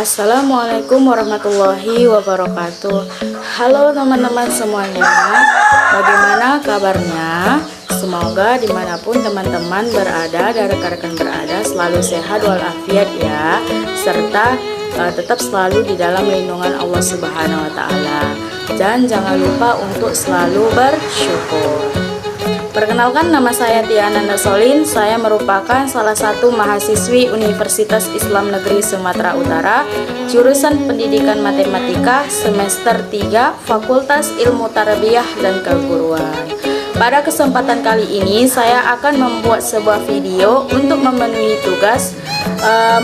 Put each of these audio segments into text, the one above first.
Assalamualaikum warahmatullahi wabarakatuh. Halo teman-teman semuanya, bagaimana kabarnya? Semoga dimanapun teman-teman berada dan rekan-rekan berada selalu sehat walafiat ya, serta tetap selalu di dalam lindungan Allah Subhanahu wa Ta'ala. Dan jangan lupa untuk selalu bersyukur. Perkenalkan, nama saya Tiana Nasolin. Saya merupakan salah satu mahasiswi Universitas Islam Negeri Sumatera Utara, jurusan Pendidikan Matematika semester 3, Fakultas Ilmu Tarbiyah dan Keguruan. Pada kesempatan kali ini saya akan membuat sebuah video untuk memenuhi tugas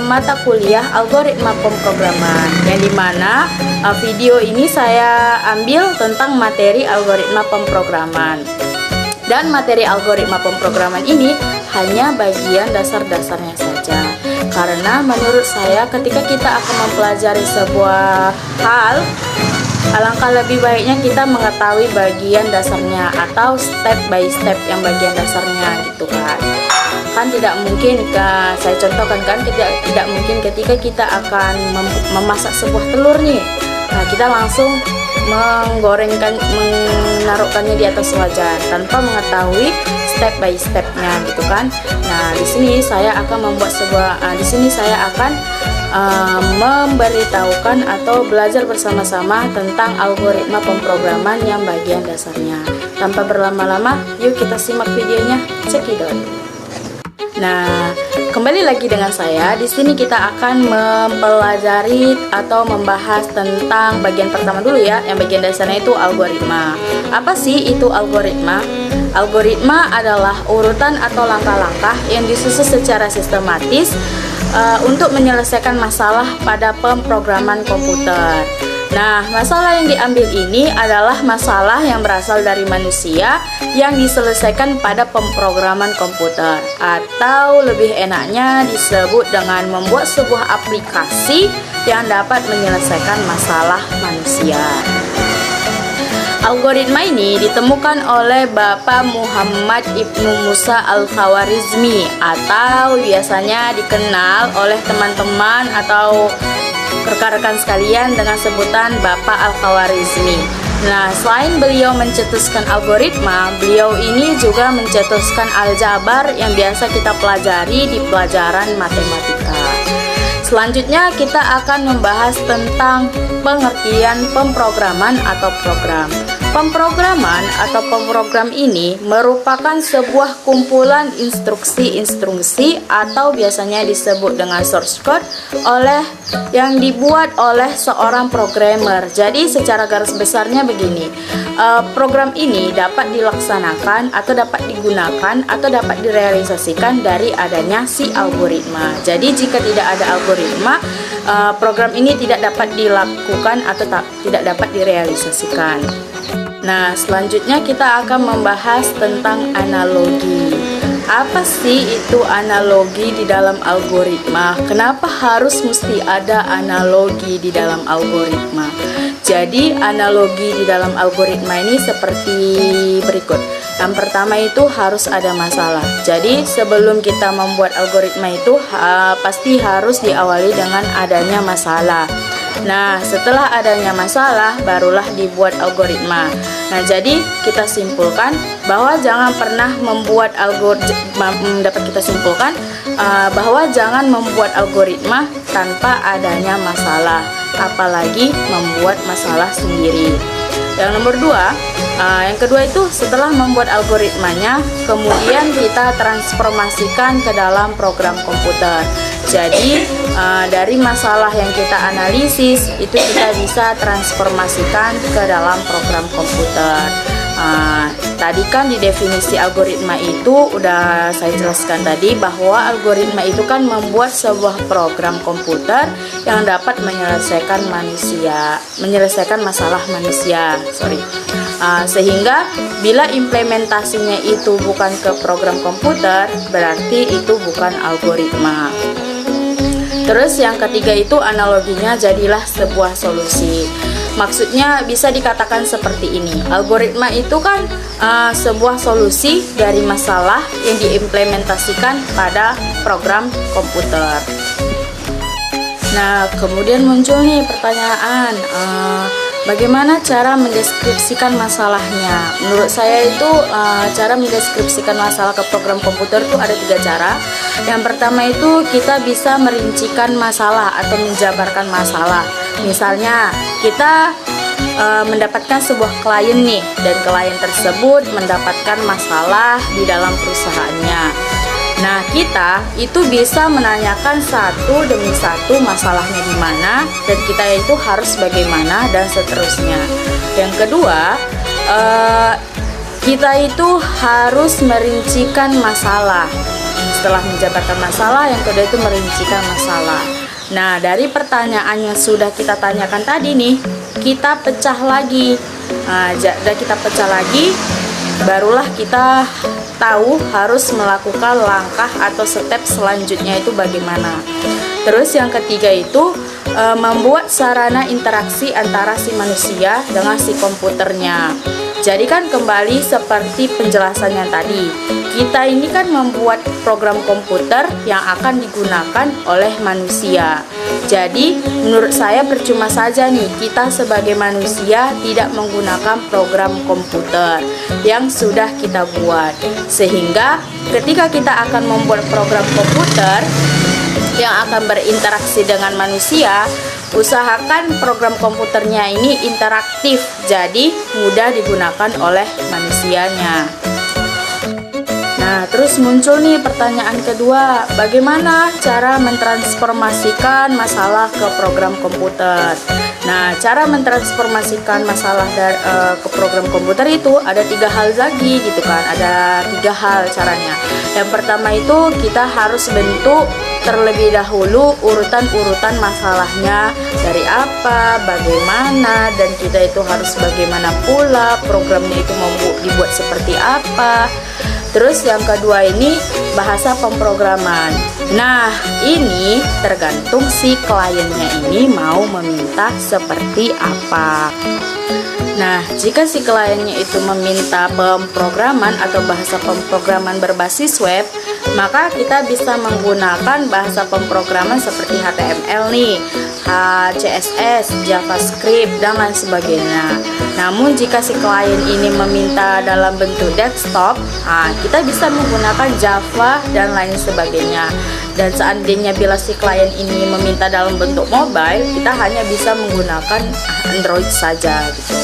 mata kuliah algoritma pemrograman, yang dimana video ini saya ambil tentang materi algoritma pemrograman. Dan materi algoritma pemrograman ini hanya bagian dasar-dasarnya saja. Karena menurut saya ketika kita akan mempelajari sebuah hal, alangkah lebih baiknya kita mengetahui bagian dasarnya atau step by step yang bagian dasarnya gitu kan. Kan tidak mungkin, saya contohkan kan, tidak mungkin ketika kita akan memasak sebuah telur nih, nah kita langsung menaruhkannya di atas wajan tanpa mengetahui step by stepnya gitu kan. Nah di sini saya akan memberitahukan atau belajar bersama-sama tentang algoritma pemrograman yang bagian dasarnya. Tanpa berlama-lama, yuk kita simak videonya. Cekidot. Nah, kembali lagi dengan saya. Di sini kita akan mempelajari atau membahas tentang bagian pertama dulu ya, yang bagian dasarnya itu algoritma. Apa sih itu algoritma? Algoritma adalah urutan atau langkah-langkah yang disusun secara sistematis untuk menyelesaikan masalah pada pemrograman komputer. Nah, masalah yang diambil ini adalah masalah yang berasal dari manusia yang diselesaikan pada pemrograman komputer, atau lebih enaknya disebut dengan membuat sebuah aplikasi yang dapat menyelesaikan masalah manusia. Algoritma ini ditemukan oleh Bapak Muhammad Ibnu Musa Al-Khwarizmi, atau biasanya dikenal oleh teman-teman atau rekan-rekan sekalian dengan sebutan Bapak Al-Khwarizmi. Nah, selain beliau mencetuskan algoritma, beliau ini juga mencetuskan aljabar yang biasa kita pelajari di pelajaran matematika. Selanjutnya kita akan membahas tentang pengertian pemrograman atau program. Pemrograman atau pemrogram ini merupakan sebuah kumpulan instruksi-instruksi atau biasanya disebut dengan source code yang dibuat oleh seorang programmer. Jadi secara garis besarnya begini, program ini dapat dilaksanakan atau dapat digunakan atau dapat direalisasikan dari adanya si algoritma. Jadi jika tidak ada algoritma, program ini tidak dapat dilakukan atau tidak dapat direalisasikan. Nah, selanjutnya kita akan membahas tentang analogi. Apa sih itu analogi di dalam algoritma? Kenapa harus mesti ada analogi di dalam algoritma? Jadi, analogi di dalam algoritma ini seperti berikut. Yang pertama itu harus ada masalah. Jadi, sebelum kita membuat algoritma itu pasti harus diawali dengan adanya masalah. Nah, setelah adanya masalah barulah dibuat algoritma. Nah, jadi kita simpulkan bahwa jangan pernah membuat bahwa jangan membuat algoritma tanpa adanya masalah, apalagi membuat masalah sendiri. Yang nomor dua, yang kedua itu setelah membuat algoritmanya, kemudian kita transformasikan ke dalam program komputer. Jadi dari masalah yang kita analisis itu kita bisa transformasikan ke dalam program komputer. Tadi kan di definisi algoritma itu udah saya jelaskan tadi bahwa algoritma itu kan membuat sebuah program komputer yang dapat menyelesaikan masalah manusia. Sehingga bila implementasinya itu bukan ke program komputer, berarti itu bukan algoritma. Terus yang ketiga itu analoginya jadilah sebuah solusi. Maksudnya bisa dikatakan seperti ini. Algoritma itu kan sebuah solusi dari masalah yang diimplementasikan pada program komputer. Nah, kemudian muncul nih pertanyaan, bagaimana cara mendeskripsikan masalahnya? Menurut saya itu cara mendeskripsikan masalah ke program komputer itu ada 3 cara. Yang pertama itu kita bisa merincikan masalah atau menjabarkan masalah. Misalnya kita mendapatkan sebuah klien nih, dan klien tersebut mendapatkan masalah di dalam perusahaannya. Nah, kita itu bisa menanyakan satu demi satu masalahnya di mana, dan kita itu harus bagaimana, dan seterusnya. Yang kedua, kita itu harus merincikan masalah. Setelah menjabarkan masalah, yang kedua itu merincikan masalah. Nah, dari pertanyaan yang sudah kita tanyakan tadi nih, kita pecah lagi. Dan kita pecah lagi, barulah kita tahu harus melakukan langkah atau step selanjutnya itu bagaimana. Terus yang ketiga itu membuat sarana interaksi antara si manusia dengan si komputernya. Jadi kan kembali seperti penjelasan yang tadi, kita ini kan membuat program komputer yang akan digunakan oleh manusia. Jadi menurut saya percuma saja nih kita sebagai manusia tidak menggunakan program komputer yang sudah kita buat. Sehingga ketika kita akan membuat program komputer yang akan berinteraksi dengan manusia, usahakan program komputernya ini interaktif, jadi mudah digunakan oleh manusianya. Nah, terus muncul nih pertanyaan kedua, bagaimana cara mentransformasikan masalah ke program komputer? Nah, cara mentransformasikan masalah ke program komputer itu ada 3 hal lagi gitu kan, ada 3 hal caranya. Yang pertama itu kita harus bentuk terlebih dahulu urutan-urutan masalahnya, dari apa, bagaimana, dan kita itu harus bagaimana pula, programnya itu mau dibuat seperti apa. Terus yang kedua ini bahasa pemrograman. Nah, ini tergantung si kliennya ini mau meminta seperti apa. Nah, jika si kliennya itu meminta pemrograman atau bahasa pemrograman berbasis web, maka kita bisa menggunakan bahasa pemrograman seperti HTML nih, CSS, JavaScript, dan lain sebagainya. Namun jika si klien ini meminta dalam bentuk desktop, kita bisa menggunakan Java dan lain sebagainya. Dan seandainya bila si klien ini meminta dalam bentuk mobile, kita hanya bisa menggunakan Android saja gitu.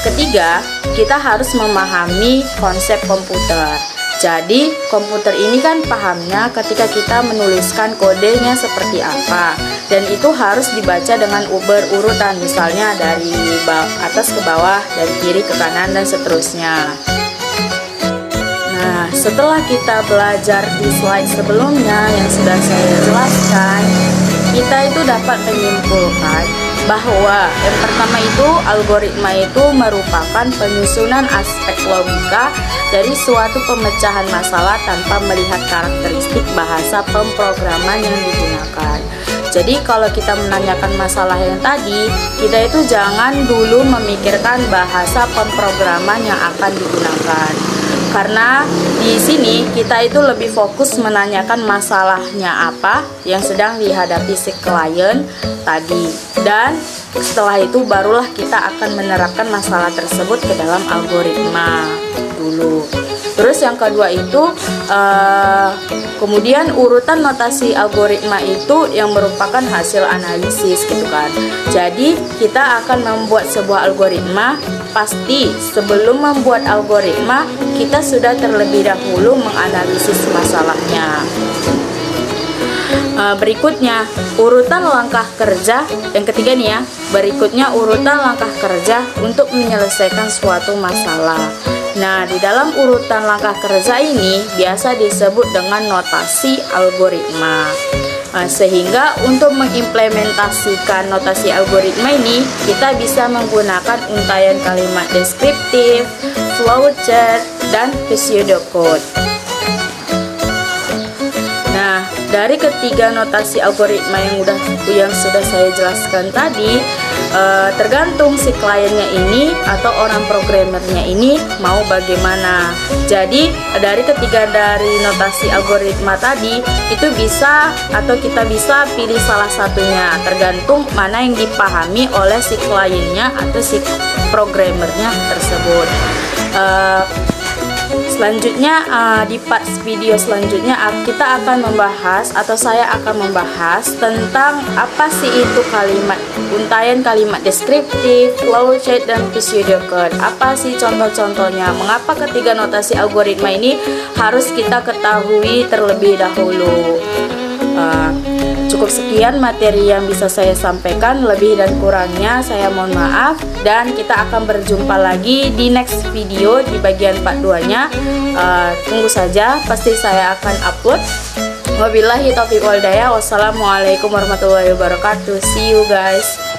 Ketiga, kita harus memahami konsep komputer. Jadi komputer ini kan pahamnya ketika kita menuliskan kodenya seperti apa, dan itu harus dibaca dengan berurutan, misalnya dari atas ke bawah, dari kiri ke kanan, dan seterusnya. Nah, setelah kita belajar di slide sebelumnya yang sudah saya jelaskan, kita itu dapat menyimpulkan bahwa yang pertama itu algoritma itu merupakan penyusunan aspek logika dari suatu pemecahan masalah tanpa melihat karakteristik bahasa pemrograman yang digunakan. Jadi kalau kita menanyakan masalah yang tadi, kita itu jangan dulu memikirkan bahasa pemrograman yang akan digunakan. Karena di sini kita itu lebih fokus menanyakan masalahnya apa yang sedang dihadapi si klien tadi, dan setelah itu barulah kita akan menerapkan masalah tersebut ke dalam algoritma dulu. Terus yang kedua itu kemudian urutan notasi algoritma itu yang merupakan hasil analisis gitu kan. Jadi kita akan membuat sebuah algoritma, pasti sebelum membuat algoritma kita sudah terlebih dahulu menganalisis masalahnya. Berikutnya urutan langkah kerja, yang ketiga nih ya, berikutnya urutan langkah kerja untuk menyelesaikan suatu masalah. Nah, di dalam urutan langkah kerja ini biasa disebut dengan notasi algoritma. Sehingga untuk mengimplementasikan notasi algoritma ini, kita bisa menggunakan untayan kalimat deskriptif, flowchart, dan pseudocode. Nah, dari ketiga notasi algoritma yang sudah saya jelaskan tadi, tergantung si kliennya ini atau orang programmernya ini mau bagaimana. Jadi dari notasi algoritma tadi itu bisa atau kita bisa pilih salah satunya, tergantung mana yang dipahami oleh si kliennya atau si programmernya tersebut. Selanjutnya di part video selanjutnya kita akan membahas atau saya akan membahas tentang apa sih itu kalimat untayan, kalimat deskriptif, flowchart, dan pseudocode. Apa sih contoh-contohnya? Mengapa ketiga notasi algoritma ini harus kita ketahui terlebih dahulu? Cukup sekian materi yang bisa saya sampaikan, lebih dan kurangnya saya mohon maaf, dan kita akan berjumpa lagi di next video di bagian part 2 nya. Tunggu saja, pasti saya akan upload. Wabillahi taufiq wal hidayah. Wassalamualaikum warahmatullahi wabarakatuh. See you guys.